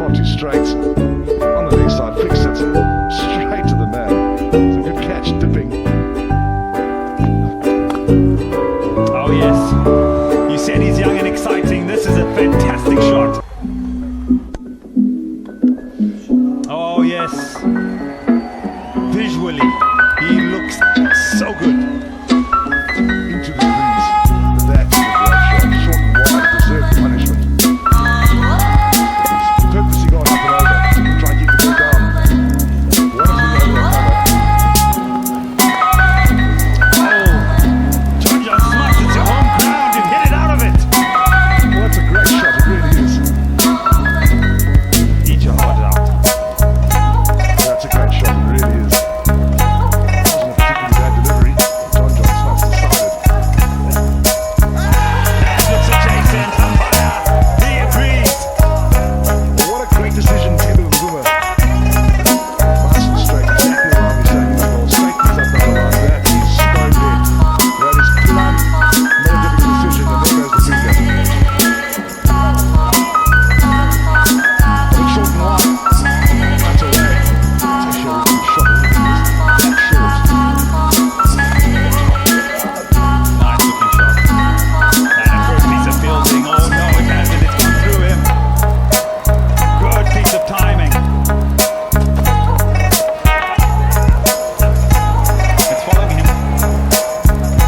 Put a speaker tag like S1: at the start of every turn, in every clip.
S1: far too straight. On the leg side, flicks it straight to the man. It's a good catch, dipping.
S2: Oh yes, you said he's young and exciting. This is a fantastic shot. Oh yes, visually he looks so good.
S1: Into the breeze. That's a great shot. Short and wide, deserved the punishment. He's purposely gone up and over. Try and keep the ball down. What if he got over
S2: Oh, John smashed it to home ground and hit it out of it.
S1: Well, that's a great shot, it really is.
S2: Eat your heart out.
S1: That's a great shot, it really is. Wasn't a particularly bad delivery. John smashed the side.
S2: That looks adjacent. Umpire, he agrees.
S1: What a great decision, Tim of Zuma. Nice and straight, exactly around his second goal. Straight things up the line. That is stone dead. That is plumb. Not a difficult decision, and there goes the finger. But short and wide. That's away. It's actually a really good shot. That short.
S2: Nice looking shot. And a good piece of fielding. Oh no, it hasn't. It's gone through him. Good piece of timing. It's following him.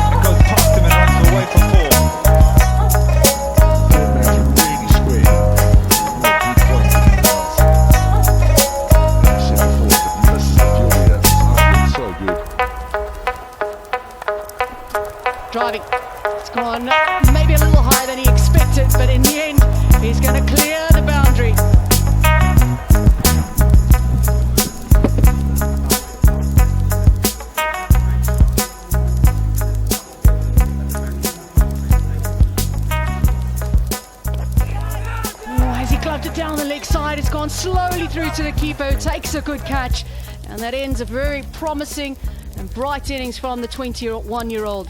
S2: It goes past him and runs away for four.
S1: That man's really square. What a deep point he does. Like I said before, but misses the field here. It's so good.
S3: Driving. It's gone maybe a little higher than he expected, but in the end, he's going to clear the boundary. Oh, as he gloved it down the leg side, it's gone slowly through to the keeper, who takes a good catch, and that ends a very promising and bright innings from the 21-year-old.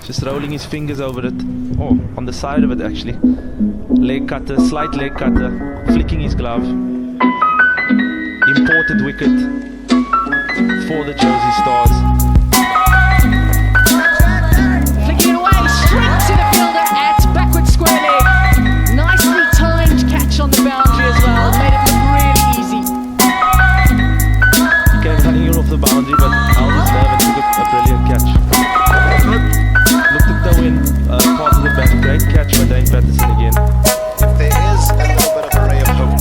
S4: Just rolling his fingers over it. Oh, on the side of it actually. Leg cutter, slight leg cutter, flicking his glove. Important wicket for the Jersey Stars.
S3: Flicking it away, straight to the fielder at backward square leg. Nicely timed catch on the boundary as well, made it look really easy.
S4: Came running off the boundary, but held his nerve and took a brilliant catch. Looked at the win, part of the back. Great catch by Dane Patterson again.
S5: If there is a little bit of a ray of hope,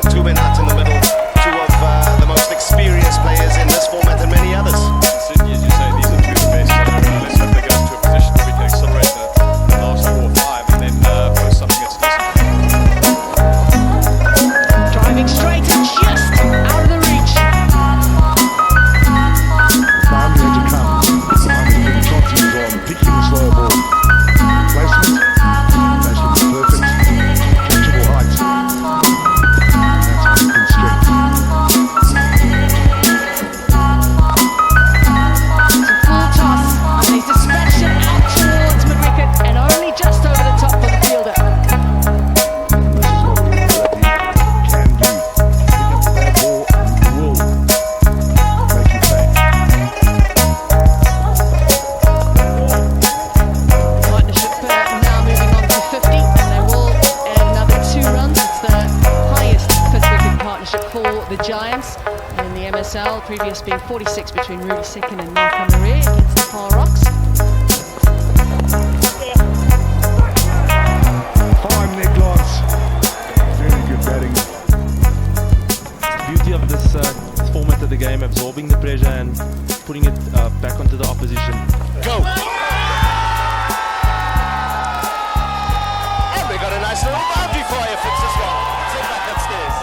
S5: the two men out in the middle, two of the most experienced players in this format and many others.
S6: Sydney, as you say, these are two of the best. Let's hope they get us to a position where we can accelerate the last 4 or 5 and then post something that's decent.
S3: Driving straight and just out of the reach.
S1: Finally had to come. Finally putting Chauncey's on, picking the slow ball. Placement was perfect. Catchable height. That's American strength.
S3: Full toss, and he's dispatched it out towards McWicket and only just over the top of the fielder.
S1: This is what we can do. Pick up the bad ball and we will make you pay.
S3: Partnership now moving on to 50, and they will add another 2 runs. It's the highest fifth wicket partnership for the Giants in the MSL, previous being 46 between Rudy Second and Malcolm Marais against the Far Rocks.
S1: Fine neck glance. Very good batting.
S4: The beauty of this format of the game, absorbing the pressure and putting it back onto the opposition.
S5: Go! And we got a nice little boundary for you, Fitz, as well. Take back upstairs.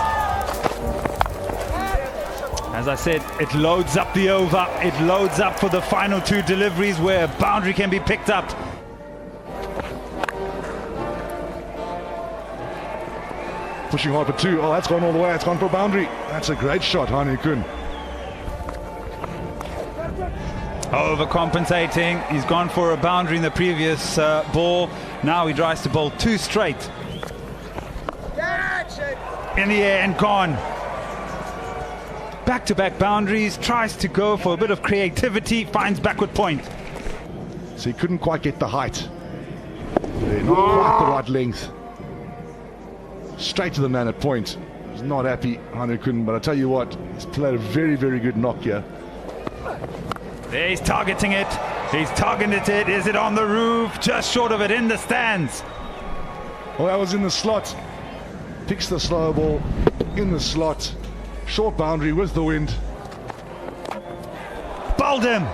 S2: As I said, it loads up the over. It loads up for the final 2 deliveries where a boundary can be picked up.
S1: Pushing hard for 2. Oh, that's gone all the way. It's gone for a boundary. That's a great shot, Hani Kun.
S2: Overcompensating. He's gone for a boundary in the previous ball. Now he tries to bowl 2 straight. in the air and gone. Back-to-back boundaries, tries to go for a bit of creativity, finds backward point.
S1: So he couldn't quite get the height. Not quite the right length. Straight to the man at point. He's not happy, Hanu couldn't, but I tell you what, he's played a very, very good knock here.
S2: There, he's targeting it. He's targeted it. Is it on the roof? Just short of it, in the stands.
S1: Well, that was in the slot. Picks the slow ball in the slot. Short boundary with the wind.
S2: Bowled him.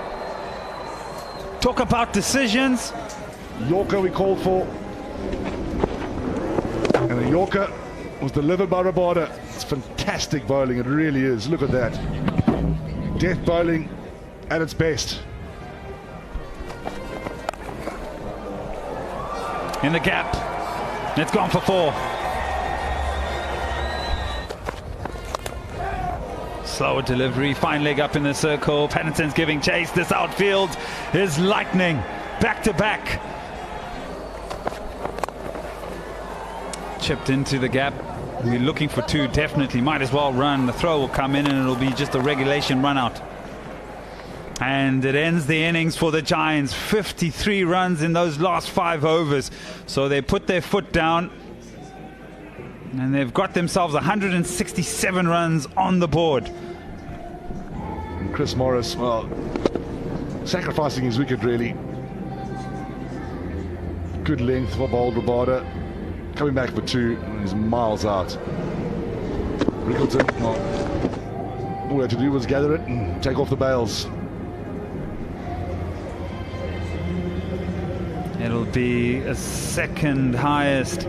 S2: Talk about decisions.
S1: Yorker we called for. And the Yorker was delivered by Rabada. It's fantastic bowling, it really is. Look at that. Death bowling at its best.
S2: In the gap. It's gone for 4. Slower delivery, fine leg up in the circle. Paddington's giving chase. This outfield is lightning. Back to back. Chipped into the gap. We're looking for 2, definitely. Might as well run. The throw will come in and it'll be just a regulation run out. And it ends the innings for the Giants. 53 runs in those last 5 overs. So they put their foot down. And they've got themselves 167 runs on the board.
S1: And Chris Morris, well, sacrificing his wicket really. Good length for bowled Rabada. Coming back for 2, and he's miles out. Rickleton, well, all he had to do was gather it and take off the bails.
S2: It'll be a second highest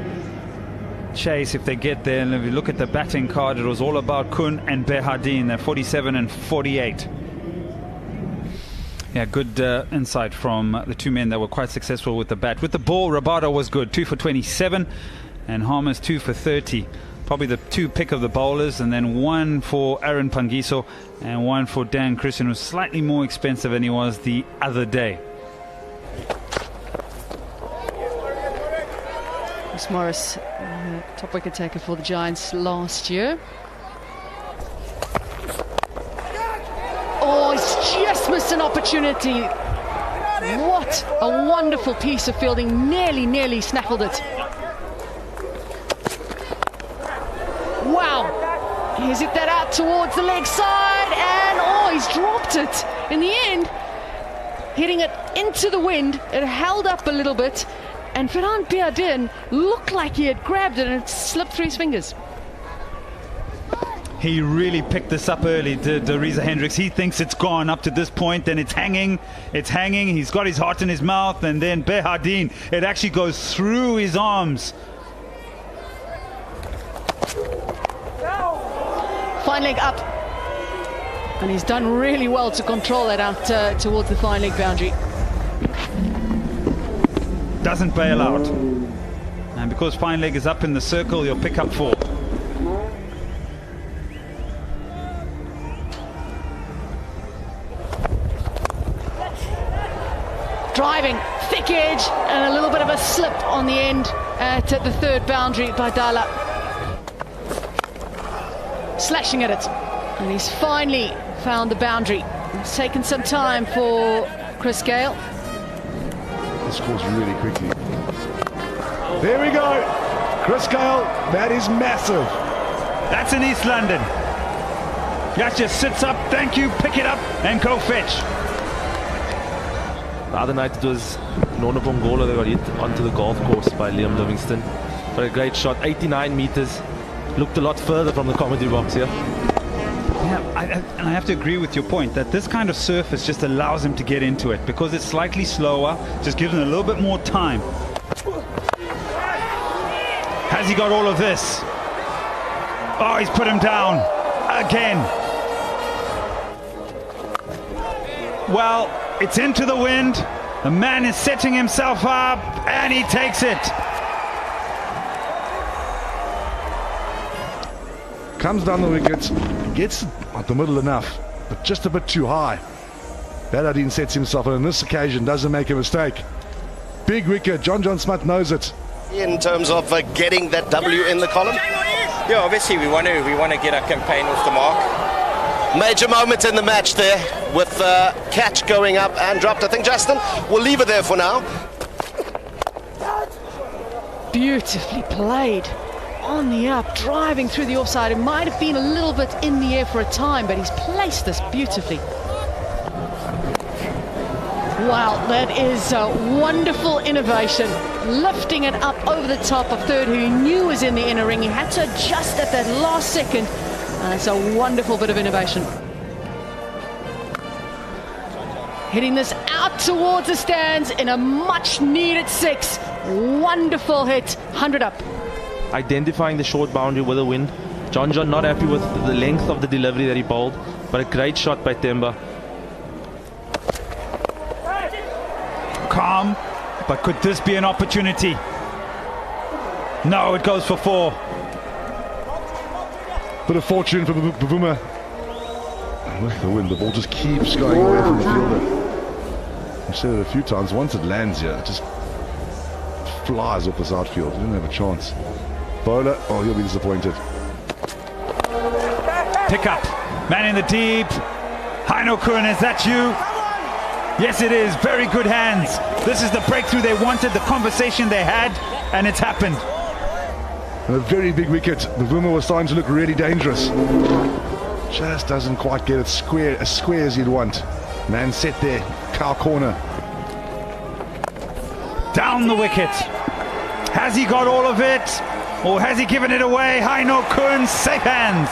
S2: chase if they get there. And if you look at the batting card, it was all about Kun and Behardine. They're 47 and 48. Yeah, good insight from the 2 men that were quite successful with the bat. With the ball, Rabada was good, 2 for 27, and Harmer's 2 for 30. Probably the 2 pick of the bowlers, and then 1 for Aaron Pangiso and 1 for Dan Christian, who's slightly more expensive than he was the other day.
S3: Chris Morris, top wicket taker for the Giants last year. Oh, he's just missed an opportunity. What a wonderful piece of fielding. Nearly snaffled it. Wow. He's hit that out towards the leg side, and oh, he's dropped it. In the end, hitting it into the wind, it held up a little bit, and Ferran Behardine looked like he had grabbed it and it slipped through his fingers.
S2: He really picked this up early, did Reza Hendricks. He thinks it's gone up to this point, then it's hanging. He's got his heart in his mouth, and then Behardine, it actually goes through his arms.
S3: Fine leg up, and he's done really well to control that out towards the fine leg boundary.
S2: Doesn't bail out, and because fine leg is up in the circle, you'll pick up 4.
S3: Driving, thick edge, and a little bit of a slip on the end at the 3rd boundary by Dala. Slashing at it, and he's finally found the boundary. It's taken some time for Chris Gale.
S1: This scores really quickly. There we go. Chris Gale, that is massive.
S2: That's in East London. That just sits up, thank you, pick it up, and go fetch.
S4: The other night it was Nona Bongola that got hit onto the golf course by Liam Livingston. But a great shot, 89 meters. Looked a lot further from the commentary box here.
S2: Yeah, and I have to agree with your point that this kind of surface just allows him to get into it because it's slightly slower, just gives him a little bit more time. Has he got all of this? Oh, he's put him down again. Well, it's into the wind. The man is setting himself up, and he takes it.
S1: Comes down the wicket, gets at the middle enough, but just a bit too high. Behardine sets himself, and on this occasion doesn't make a mistake. Big wicket, John Smith knows it.
S5: In terms of getting that W in the column.
S7: Yeah, obviously we want to get our campaign off the mark.
S5: Major moment in the match there with catch going up and dropped. I think, Justin, we'll leave it there for now.
S3: Beautifully played. On the up, driving through the offside. It might have been a little bit in the air for a time, but he's placed this beautifully. Wow, that is a wonderful innovation. Lifting it up over the top of third, who he knew was in the inner ring. He had to adjust at that last second. And it's a wonderful bit of innovation. Hitting this out towards the stands in a much needed 6. Wonderful hit, 100 up.
S4: Identifying the short boundary with a win. John not happy with the length of the delivery that he bowled, but a great shot by Temba.
S2: Calm, but could this be an opportunity? No, it goes for 4.
S1: Bit of fortune for Bavuma. With the wind, the ball just keeps going away from the fielder. I've said it a few times. Once it lands here, it just flies off this outfield. He didn't have a chance. Bowler, oh, he'll be disappointed.
S2: Pick up, man in the deep. Heino Kun, is that you? Yes, it is. Very good hands. This is the breakthrough they wanted, the conversation they had, and it's happened.
S1: And a very big wicket. Bavuma was starting to look really dangerous. Just doesn't quite get it as square as you'd want. Man set there, cow corner.
S2: Down the wicket. Has he got all of it? Or has he given it away? Heino Kun, safe hands.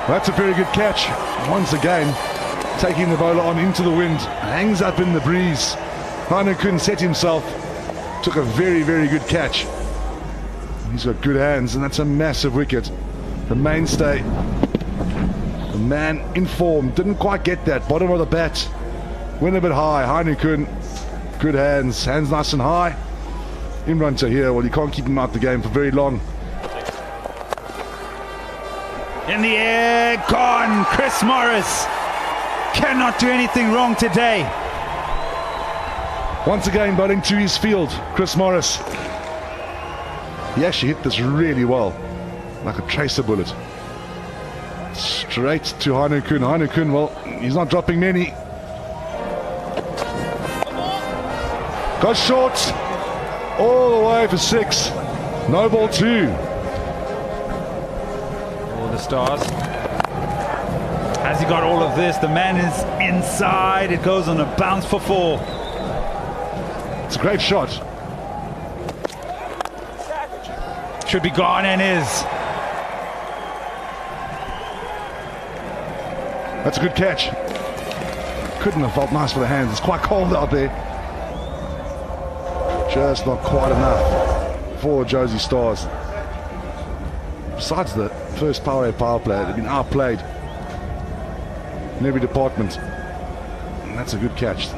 S1: That's a very good catch. Once again, taking the bowler on into the wind. Hangs up in the breeze. Heino Kun set himself. Took a very, very good catch. He's got good hands, and that's a massive wicket. The mainstay. The man in form. Didn't quite get that. Bottom of the bat. Went a bit high. Heino Kun. Good hands. Hands nice and high. Imran Tahir, well, you can't keep him out the game for very long.
S2: In the air, gone. Chris Morris cannot do anything wrong today.
S1: Once again, bowling to his field, Chris Morris. He actually hit this really well, like a tracer bullet. Straight to Heino Kun. Heino Kun, well, he's not dropping many. Got short. All the way for 6. No ball 2.
S2: All the stars. Has he got all of this? The man is inside. It goes on a bounce for 4.
S1: It's a great shot.
S2: Should be gone and is.
S1: That's a good catch. Couldn't have felt nice for the hands. It's quite cold out there. Just not quite enough for Josie Stars. Besides the first power play, they've been outplayed in every department. And that's a good catch.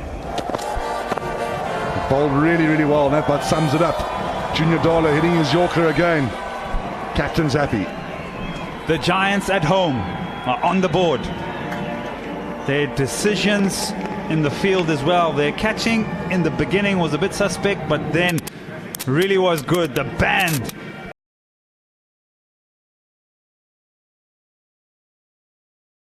S1: Bowled really, really well, and that but sums it up. Junior Dala hitting his Yorker again. Captain's happy.
S2: The Giants at home are on the board. Their decisions in the field as well. Their catching in the beginning was a bit suspect, but then really was good. The band